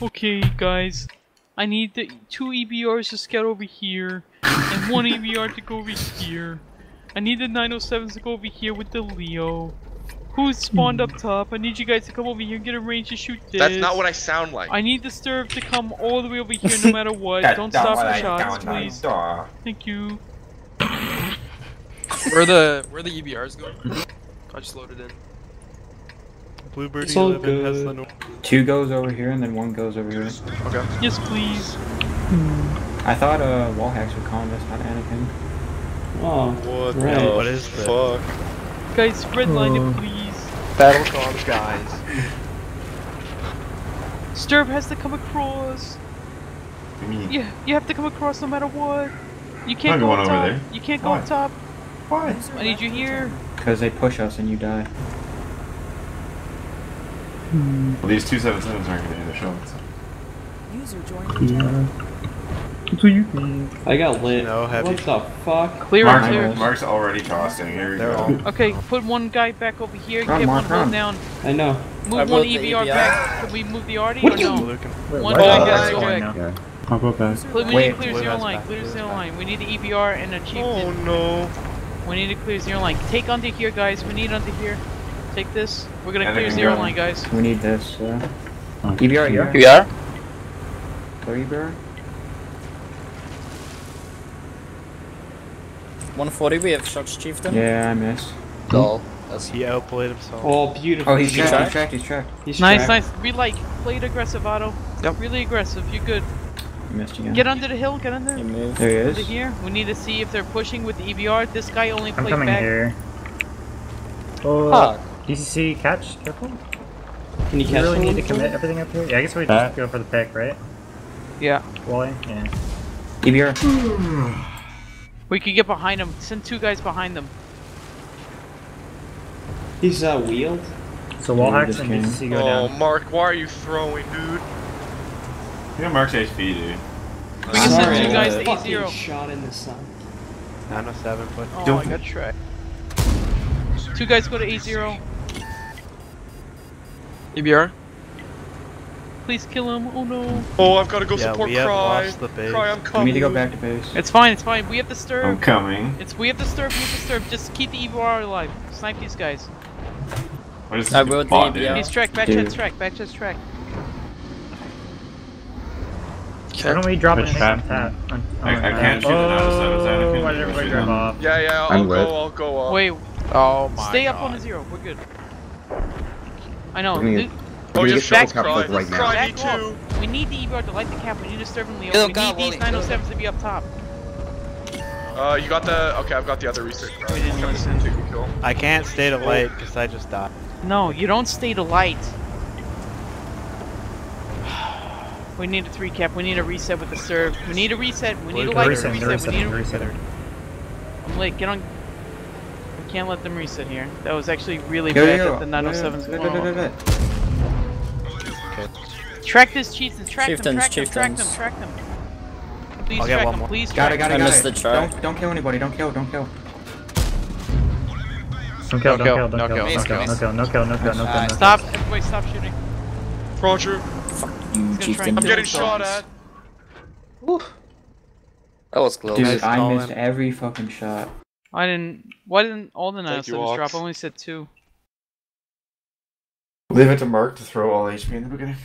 Okay, guys. I need the 2 EBRs to scout over here, and 1 EBR to go over here. I need the 907s to go over here with the Leo. Who's spawned up top? I need you guys to come over here and get a range to shoot this. That's not what I sound like. I need the Sturb to come all the way over here no matter what. Don't stop for shots, please. Thank you. Where the EBRs going? I just loaded in. Bluebird It's all 11 has the good. 2 goes over here and then 1 goes over here. Okay. Yes, please. I thought wallhacks would calm this, not Anakin. Oh, What right. the What is fuck? Guys, redline it, please. Battle comms, guys. Sturb has to come across. Yeah, you have to come across no matter what. You can't go up top. You can't go up top. Why? I need you here. Because they push us and you die. Well, these 277s aren't going to end the show. User joined your channel. I got lit. No, what the fuck? Clear and clear. Mark's already costing. Here we go. Okay, put 1 guy back over here. Run, Get Mark, 1 hold run. down. I know. Move 1 EBR back. Can we move the Artie or no? One what? guy gets go back. Yeah. I'll go back. We need to clear 0 line. Clear 0 line. We need the EBR and a chieftain. Oh no. We need to clear 0 line. Take under here, guys. We need under here. Take this. We're gonna And clear then 0 go. line, guys. We need this. EBR, EBR. EBR? Clear EBR. 140, we have shots chieftain. Yeah, I missed. Dull. He outplayed himself. Oh, beautiful. Oh, he's tracked, he's tracked. He's Nice, tracked. nice. We like. Play it aggressive, Otto. Yep. Really aggressive. You're good. I missed again. Get under the hill. Get under. He moved. There he Under is. here. We need to see if they're pushing with the EBR. This guy only I'm played coming back. here. Oh, Fuck. DCC catch, careful. Can you You catch really need to someone? commit everything up here? Yeah, I guess we just go for the pick, right? Yeah. Wally? Yeah. EBR. We could get behind them. Send 2 guys behind them. He's wheeled. So wall hacks just and kidding. DCC go Oh, down. Mark, why are you throwing, dude? You got Mark's HP, dude. We can send Sorry, 2 guys I to fucking A0. shot in the sun. 907, but Oh, I got tracked. 2 guys go to A0. EBR? Please kill him. Oh no. Oh, I've got to go yeah, support we have Cry. lost the base. Cry, I'm We coming. need to go back to base. It's fine. It's fine. We have the Sturb. I'm coming. We have the Sturb. We have the Sturb. Just keep the EBR alive. Snipe these guys. What is this I wrote the bot, EBR. dude? He's tracked. Back Dude. chest track. Back chest track. Why don't we drop Which anything trap? on tap? I can't shoot the 907s, Anakin. Why did everybody Shoot drop them. off? Yeah, yeah, I'm I'll lit. go, I'll go up. Wait. Oh my Stay up God. on a 0. We're good. I know. I mean, Oh, We just get back triple Cry. cap right now. Cry, me Back too. off. We need the EBR to light the cap. We need to Sturb and Leo. Yo, We God, need these Wally, 907s to be up top. You got the, okay, I've got the other research. We didn't listen. Take the kill. I can't stay to light because I just died. No, you don't stay to light. We need a 3 cap. We need a reset with the serve. We need a reset. We need a light Reset, reset. We need a reset. I'm late. Get on. We can't let them reset here. That was actually really Yo, bad yo, that the 907s yo, were. Track this chieftain. Track them. Track them. Track them. Track them. Please I'll get track one them. more. Please Got it, track got it, them. I got missed it. the try. Don't kill anybody, don't kill. Don't kill, No don't kill, kill, no don't kill. kill, no kill, no kill, no kill, no kill, no kill. Stop. Everybody stop shooting. Roger. You He's gonna try chieftain. and I'm kill getting himself. shot at. That was close. Dude, Nice I call missed in. every fucking shot. I didn't. Why didn't all the Thank you, 907s drop? Ox. I only said 2. Leave it to Mark to throw all HP in the beginning.